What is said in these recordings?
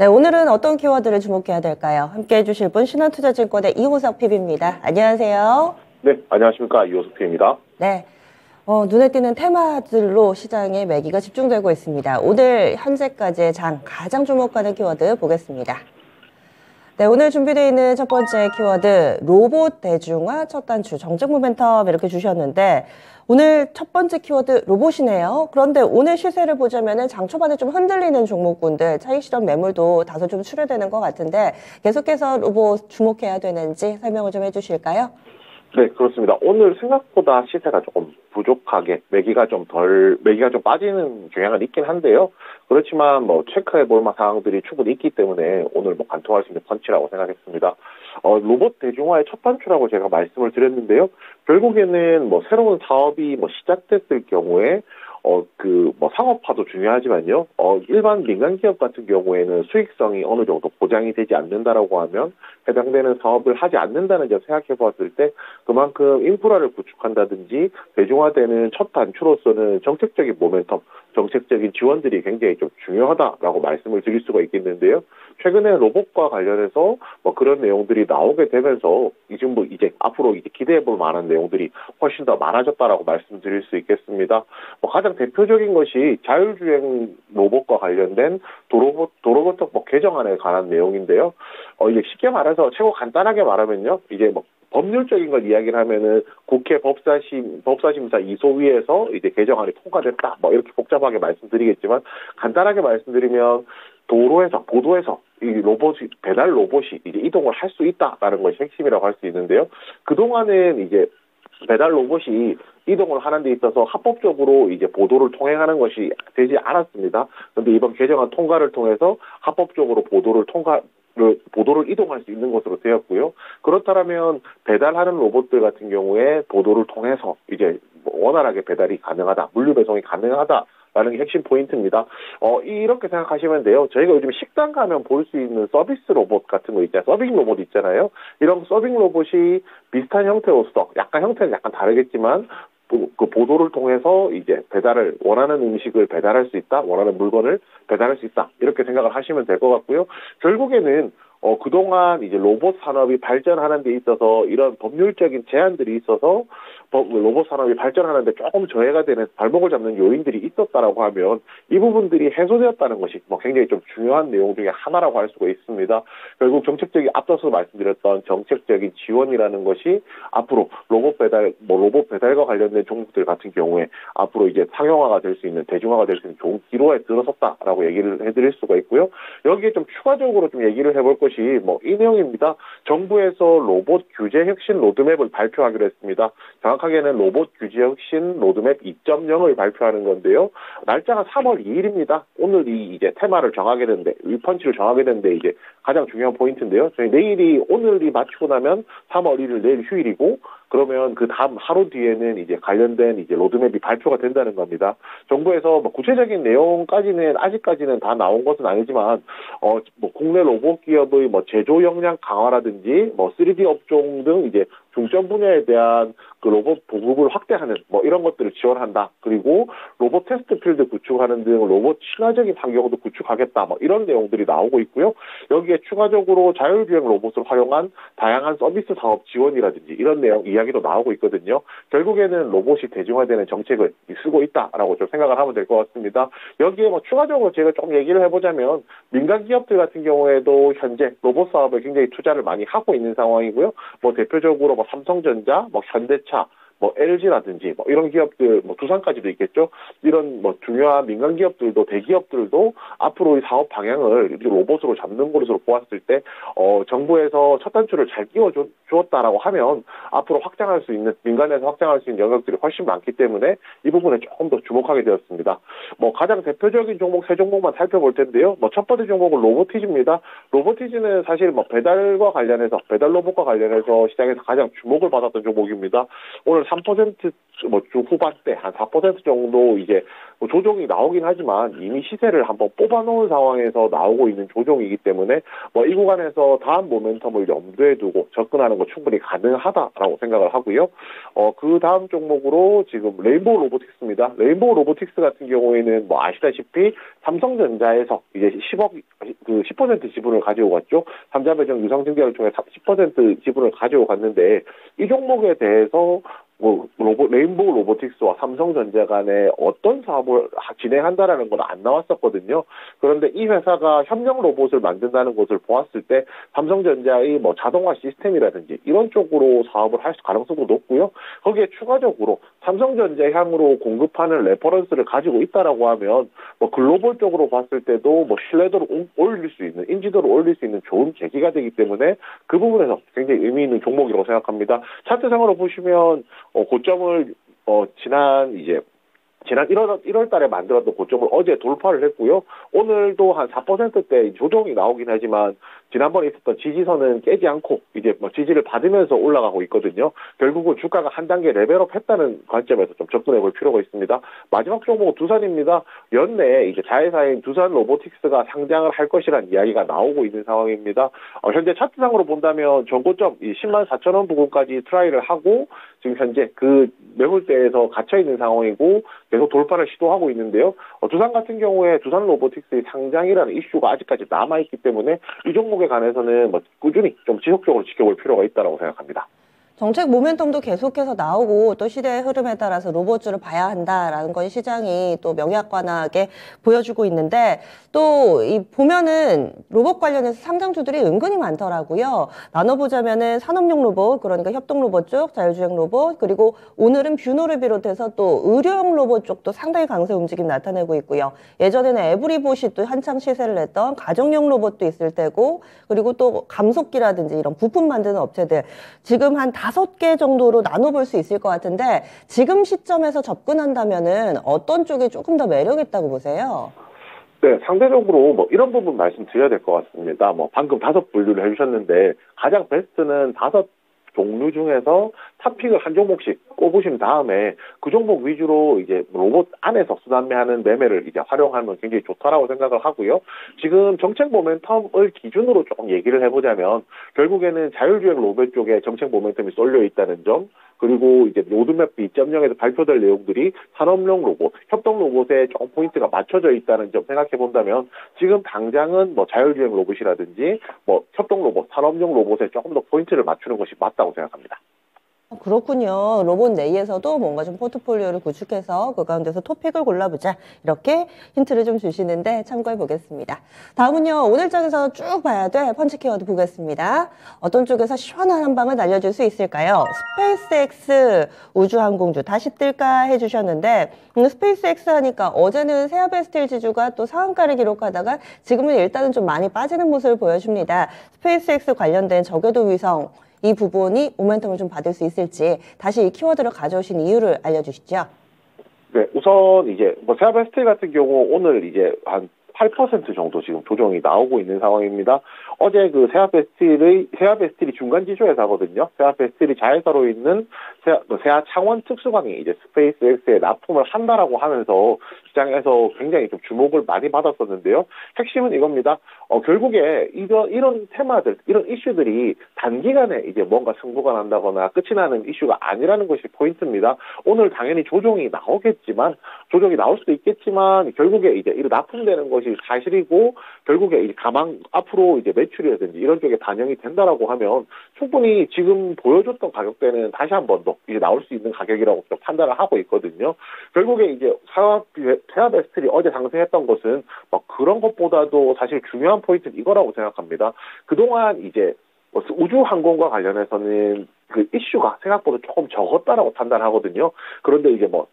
네, 오늘은 어떤 키워드를 주목해야 될까요? 함께 해주실 분 신한투자증권의 이호석 PB입니다. 안녕하세요. 네, 안녕하십니까. 이호석 PB입니다. 네, 눈에 띄는 테마들로 시장의 매기가 집중되고 있습니다. 오늘 현재까지의 장 가장 주목하는 키워드 보겠습니다. 네, 오늘 준비되어 있는 첫 번째 키워드 로봇 대중화 첫 단추 정책 모멘텀 이렇게 주셨는데 오늘 첫 번째 키워드 로봇이네요. 그런데 오늘 시세를 보자면 장 초반에 좀 흔들리는 종목군들 차익 실현 매물도 다소 좀 출회되는 것 같은데 계속해서 로봇 주목해야 되는지 설명을 좀 해주실까요? 네, 그렇습니다. 오늘 생각보다 시세가 조금 부족하게 매기가 좀 빠지는 경향은 있긴 한데요. 그렇지만 체크해 볼 만한 사항들이 충분히 있기 때문에 오늘 관통할 수 있는 펀치라고 생각했습니다. 로봇 대중화의 첫 단추라고 제가 말씀을 드렸는데요. 결국에는 새로운 사업이 시작됐을 경우에 상업화도 중요하지만요. 일반 민간 기업 같은 경우에는 수익성이 어느 정도 보장이 되지 않는다라고 하면 해당되는 사업을 하지 않는다는 점 생각해 보았을 때 그만큼 인프라를 구축한다든지 대중화되는 첫 단추로서는 정책적인 모멘텀, 정책적인 지원들이 굉장히 좀 중요하다라고 말씀을 드릴 수가 있겠는데요. 최근에 로봇과 관련해서 그런 내용들이 나오게 되면서 이제 앞으로 기대해 볼 만한 내용들이 훨씬 더 많아졌다라고 말씀드릴 수 있겠습니다. 가장 대표적인 것이 자율주행 로봇과 관련된 도로교통 개정안에 관한 내용인데요. 이게 쉽게 말해서 최고 간단하게 말하면요. 이제 법률적인 걸 이야기를 하면은 국회 법사심사 이소위에서 이제 개정안이 통과됐다. 이렇게 복잡하게 말씀드리겠지만 간단하게 말씀드리면 보도에서 이 배달 로봇이 이제 이동을 할 수 있다라는 것이 핵심이라고 할 수 있는데요. 그동안은 이제 배달 로봇이 이동을 하는 데 있어서 합법적으로 이제 보도를 통행하는 것이 되지 않았습니다. 그런데 이번 개정안 통과를 통해서 합법적으로 보도를 이동할 수 있는 것으로 되었고요. 그렇다면 배달하는 로봇들 같은 경우에 보도를 통해서 이제 원활하게 배달이 가능하다, 물류 배송이 가능하다라는 게 핵심 포인트입니다. 이렇게 생각하시면 돼요. 저희가 요즘 식당 가면 볼 수 있는 서비스 로봇 같은 거 있잖아요. 서빙 로봇 있잖아요. 이런 서빙 로봇이 비슷한 형태로서 형태는 약간 다르겠지만 그 보도를 통해서 이제 원하는 음식을 배달할 수 있다, 원하는 물건을 배달할 수 있다, 이렇게 생각을 하시면 될 것 같고요. 결국에는 그동안 이제 로봇 산업이 발전하는 데 있어서 이런 법률적인 제한들이 있어서 로봇 산업이 발전하는데 조금 저해가 되는 발목을 잡는 요인들이 있었다라고 하면 이 부분들이 해소되었다는 것이 굉장히 좀 중요한 내용 중에 하나라고 할 수가 있습니다. 결국 앞서서 말씀드렸던 정책적인 지원이라는 것이 앞으로 로봇 배달과 관련된 종목들 같은 경우에 앞으로 이제 상용화가 될 수 있는, 대중화가 될 수 있는 좋은 기로에 들어섰다라고 얘기를 해드릴 수가 있고요. 여기에 좀 추가적으로 좀 얘기를 해볼 것이 이 내용입니다. 정부에서 로봇 규제 혁신 로드맵을 발표하기로 했습니다. 정확하게는 로봇 규제 혁신 로드맵 2.0을 발표하는 건데요. 날짜가 3월 2일입니다. 오늘이 이제 테마를 정하게 되는데, 펀치를 정하게 되는데 이제 가장 중요한 포인트인데요. 저희 오늘이 마치고 나면 3월 1일 내일 휴일이고, 그러면 그 다음 하루 뒤에는 이제 관련된 이제 로드맵이 발표가 된다는 겁니다. 정부에서 구체적인 내용까지는 아직까지는 다 나온 것은 아니지만 국내 로봇 기업의 제조 역량 강화라든지 3D 업종 등 이제 중점 분야에 대한 그 로봇 보급을 확대하는 이런 것들을 지원한다. 그리고 로봇 테스트 필드 구축하는 등 로봇 친화적인 환경도 구축하겠다. 이런 내용들이 나오고 있고요. 여기에 추가적으로 자율주행 로봇을 활용한 다양한 서비스 사업 지원이라든지 이런 내용 이야기도 나오고 있거든요. 결국에는 로봇이 대중화되는 정책을 쓰고 있다라고 좀 생각을 하면 될 것 같습니다. 여기에 추가적으로 제가 좀 얘기를 해보자면 민간 기업들 같은 경우에도 현재 로봇 사업에 굉장히 투자를 많이 하고 있는 상황이고요. 대표적으로 삼성전자, 현대차, LG라든지 이런 기업들, 두산까지도 있겠죠. 이런 중요한 민간 기업들도, 대기업들도 앞으로 이 사업 방향을 로봇으로 잡는 것으로 보았을 때 정부에서 첫 단추를 잘 끼워주었다라고 하면 앞으로 민간에서 확장할 수 있는 영역들이 훨씬 많기 때문에 이 부분에 조금 더 주목하게 되었습니다. 가장 대표적인 종목 세 종목만 살펴볼 텐데요. 첫 번째 종목은 로보티즈입니다. 로보티즈는 사실 배달 로봇과 관련해서 시장에서 가장 주목을 받았던 종목입니다. 오늘 3% 뭐 주 후반대 한 4% 정도 이제 뭐 조정이 나오긴 하지만 이미 시세를 한번 뽑아놓은 상황에서 나오고 있는 조정이기 때문에 뭐 이 구간에서 다음 모멘텀을 염두에 두고 접근하는 거 충분히 가능하다라고 생각을 하고요. 그 다음 종목으로 지금 레인보우 로보틱스입니다. 레인보우 로보틱스 같은 경우에는 뭐 아시다시피 삼성전자에서 이제 10% 지분을 가지고 갔죠. 삼자 배정 유상증자를 통해 10% 지분을 가지고 갔는데 이 종목에 대해서 뭐 레인보우 로보틱스와 삼성전자 간에 어떤 사업을 진행한다라는 건 안 나왔었거든요. 그런데 이 회사가 협력 로봇을 만든다는 것을 보았을 때 삼성전자의 뭐 자동화 시스템이라든지 이런 쪽으로 사업을 할 가능성도 높고요. 거기에 추가적으로 삼성전자 향으로 공급하는 레퍼런스를 가지고 있다라고 하면 뭐 글로벌 쪽으로 봤을 때도 뭐 신뢰도를 올릴 수 있는 인지도를 올릴 수 있는 좋은 계기가 되기 때문에 그 부분에서 굉장히 의미 있는 종목이라고 생각합니다. 차트상으로 보시면 고점을 지난 1월 달에 만들었던 고점을 어제 돌파를 했고요. 오늘도 한 4%대 조정이 나오긴 하지만 지난번에 있었던 지지선은 깨지 않고 이제 뭐 지지를 받으면서 올라가고 있거든요. 결국은 주가가 한 단계 레벨업 했다는 관점에서 좀 접근해 볼 필요가 있습니다. 마지막 종목은 두산입니다. 연내에 이제 자회사인 두산 로보틱스가 상장을 할 것이라는 이야기가 나오고 있는 상황입니다. 현재 차트상으로 본다면 전고점 104,000원 부근까지 트라이를 하고 지금 현재 그 매물대에서 갇혀 있는 상황이고 계속 돌파를 시도하고 있는데요. 두산 같은 경우에 두산 로보틱스의 상장이라는 이슈가 아직까지 남아있기 때문에 이 종목에 관해서는 뭐 꾸준히 좀 지속적으로 지켜볼 필요가 있다고 생각합니다. 정책 모멘텀도 계속해서 나오고 또 시대의 흐름에 따라서 로봇주를 봐야 한다라는 건 시장이 또 명약관하게 보여주고 있는데 또 이 보면은 로봇 관련해서 상장주들이 은근히 많더라고요. 나눠보자면은 산업용 로봇, 그러니까 협동 로봇 쪽, 자율주행 로봇, 그리고 오늘은 뷰노를 비롯해서 또 의료용 로봇 쪽도 상당히 강세 움직임 나타내고 있고요. 예전에는 에브리봇이 또 한창 시세를 냈던 가정용 로봇도 있을 테고, 그리고 또 감속기라든지 이런 부품 만드는 업체들 지금 한 5개 정도로 나눠볼 수 있을 것 같은데 지금 시점에서 접근한다면은 어떤 쪽이 조금 더 매력 있다고 보세요? 네, 상대적으로 뭐 이런 부분 말씀드려야 될 것 같습니다. 뭐 방금 5분류를 해주셨는데 가장 베스트는 5종류 중에서 탑픽을 한 종목씩 꼽으신 다음에 그 종목 위주로 이제 로봇 안에서 수단매하는 매매를 이제 활용하면 굉장히 좋다라고 생각을 하고요. 지금 정책 모멘텀을 기준으로 조금 얘기를 해보자면 결국에는 자율주행 로봇 쪽에 정책 모멘텀이 쏠려 있다는 점, 그리고 이제 로드맵 2.0에서 발표될 내용들이 산업용 로봇, 협동 로봇에 조금 포인트가 맞춰져 있다는 점 생각해 본다면 지금 당장은 뭐 자율주행 로봇이라든지 뭐 협동 로봇, 산업용 로봇에 조금 더 포인트를 맞추는 것이 맞다고 생각합니다. 그렇군요. 로봇 내에서도 뭔가 좀 포트폴리오를 구축해서 그 가운데서 토픽을 골라보자. 이렇게 힌트를 좀 주시는데 참고해 보겠습니다. 다음은요. 오늘 장에서 쭉 봐야 될 펀치 키워드 보겠습니다. 어떤 쪽에서 시원한 한 방을 날려줄 수 있을까요? 스페이스X 우주항공주 다시 뜰까 해주셨는데 스페이스X 하니까 어제는 세아베스틸 지주가 또 상한가를 기록하다가 지금은 일단은 좀 많이 빠지는 모습을 보여줍니다. 스페이스X 관련된 저궤도 위성 이 부분이 모멘텀을 좀 받을 수 있을지 다시 이 키워드를 가져오신 이유를 알려주시죠. 네, 우선 이제 뭐 세아베스틸 같은 경우 오늘 이제 한 8% 정도 지금 조정이 나오고 있는 상황입니다. 어제 그 세아베스틸이 중간 지주 회사거든요. 세아베스틸이 자회사로 있는 세아 창원 특수광이 이제 스페이스X에 납품을 한다라고 하면서 시장에서 굉장히 좀 주목을 많이 받았었는데요. 핵심은 이겁니다. 결국에 이런 테마들, 이런 이슈들이 단기간에 이제 뭔가 승부가 난다거나 끝이 나는 이슈가 아니라는 것이 포인트입니다. 오늘 당연히 조정이 나오겠지만, 조정이 나올 수도 있겠지만, 결국에 이제 이런 납품되는 것이 사실이고, 결국에 이제 앞으로 이제 매출이라든지 이런 쪽에 반영이 된다라고 하면, 충분히 지금 보여줬던 가격대는 다시 한 번 더 이제 나올 수 있는 가격이라고 좀 판단을 하고 있거든요. 결국에 이제 세아베스틸이 어제 상승했던 것은 막 그런 것보다도 사실 중요한 포인트는 이거라고 생각합니다. 그동안 이제 우주항공과 관련해서는 그 이슈가 생각보다 조금 적었다라고 판단하거든요. 그런데 이제 뭐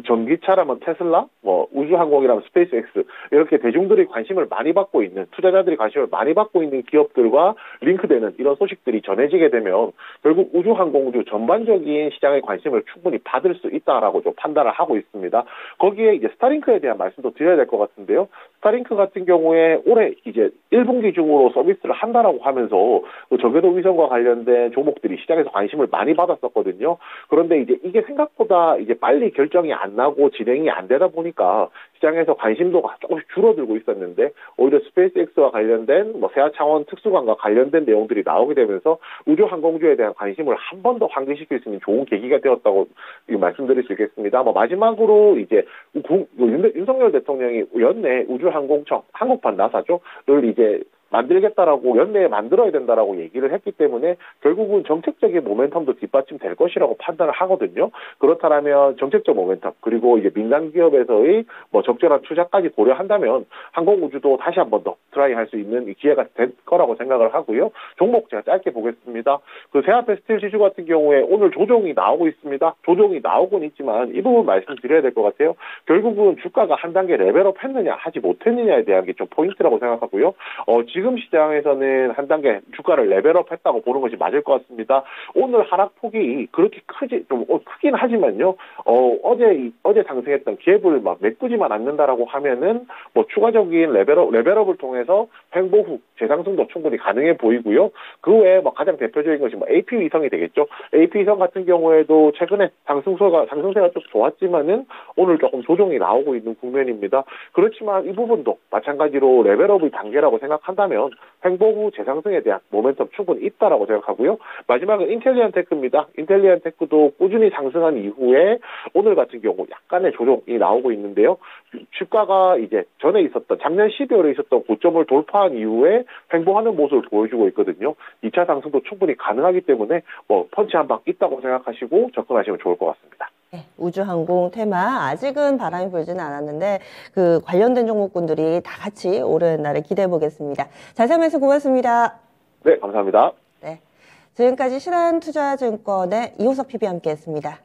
전기차라면 테슬라, 뭐 우주항공이라면 스페이스X 이렇게 대중들이 관심을 많이 받고 있는 투자자들이 관심을 많이 받고 있는 기업들과 링크되는 이런 소식들이 전해지게 되면 결국 우주항공주 전반적인 시장의 관심을 충분히 받을 수 있다라고 좀 판단을 하고 있습니다. 거기에 이제 스타링크에 대한 말씀도 드려야 될 것 같은데요. 스타링크 같은 경우에 올해 이제 1분기 중으로 서비스를 한다라고 하면서 저궤도 위성과 관련된 종목들이 시장에서 관심을 많이 받았었거든요. 그런데 이제 이게 생각보다 이제 빨리 결정이 안 나고 진행이 안 되다 보니까 시장에서 관심도가 조금씩 줄어들고 있었는데 오히려 스페이스X와 관련된 뭐 세아차원 특수관과 관련된 내용들이 나오게 되면서 우주항공주에 대한 관심을 한 번 더 환기시킬 수 있는 좋은 계기가 되었다고 말씀드릴 수 있겠습니다. 뭐 마지막으로 이제 윤석열 대통령이 연내 우주항공청 한국판 나사죠를 이제 만들겠다라고 연내에 만들어야 된다라고 얘기를 했기 때문에 결국은 정책적인 모멘텀도 뒷받침될 것이라고 판단을 하거든요. 그렇다면 정책적 모멘텀 그리고 이제 민간 기업에서의 뭐 적절한 투자까지 고려한다면 항공우주도 다시 한 번 더 트라이할 수 있는 기회가 될 거라고 생각을 하고요. 종목 제가 짧게 보겠습니다. 그 세아페 스틸 지수 같은 경우에 오늘 조정이 나오고 있습니다. 조정이 나오곤 있지만 이 부분 말씀드려야 될 것 같아요. 결국은 주가가 한 단계 레벨업 했느냐 하지 못했느냐에 대한 게 좀 포인트라고 생각하고요. 지금 시장에서는 한 단계 주가를 레벨업 했다고 보는 것이 맞을 것 같습니다. 오늘 하락폭이 그렇게 크긴 하지만요. 어제 상승했던 갭을 막 메꾸지만 않는다라고 하면은 뭐 추가적인 레벨업을 통해서 횡보 후 재상승도 충분히 가능해 보이고요. 그 외에 뭐 가장 대표적인 것이 뭐 AP 위성이 되겠죠. AP 위성 같은 경우에도 최근에 상승세가 좀 좋았지만은 오늘 조금 조정이 나오고 있는 국면입니다. 그렇지만 이 부분도 마찬가지로 레벨업의 단계라고 생각한다면 횡보 후 재상승에 대한 모멘텀 충분히 있다라고 생각하고요. 마지막은 인텔리안 테크입니다. 인텔리안 테크도 꾸준히 상승한 이후에 오늘 같은 경우 약간의 조정이 나오고 있는데요. 주가가 이제 전에 있었던 작년 12월에 있었던 고점을 돌파한 이후에 횡보하는 모습을 보여주고 있거든요. 2차 상승도 충분히 가능하기 때문에 뭐 펀치 한 방 있다고 생각하시고 접근하시면 좋을 것 같습니다. 네, 우주항공 테마 아직은 바람이 불지는 않았는데 그 관련된 종목군들이 다 같이 오르는 날을 기대해 보겠습니다. 자세한 말씀 고맙습니다. 네, 감사합니다. 네, 지금까지 신한투자증권의 이호석 PB 함께했습니다.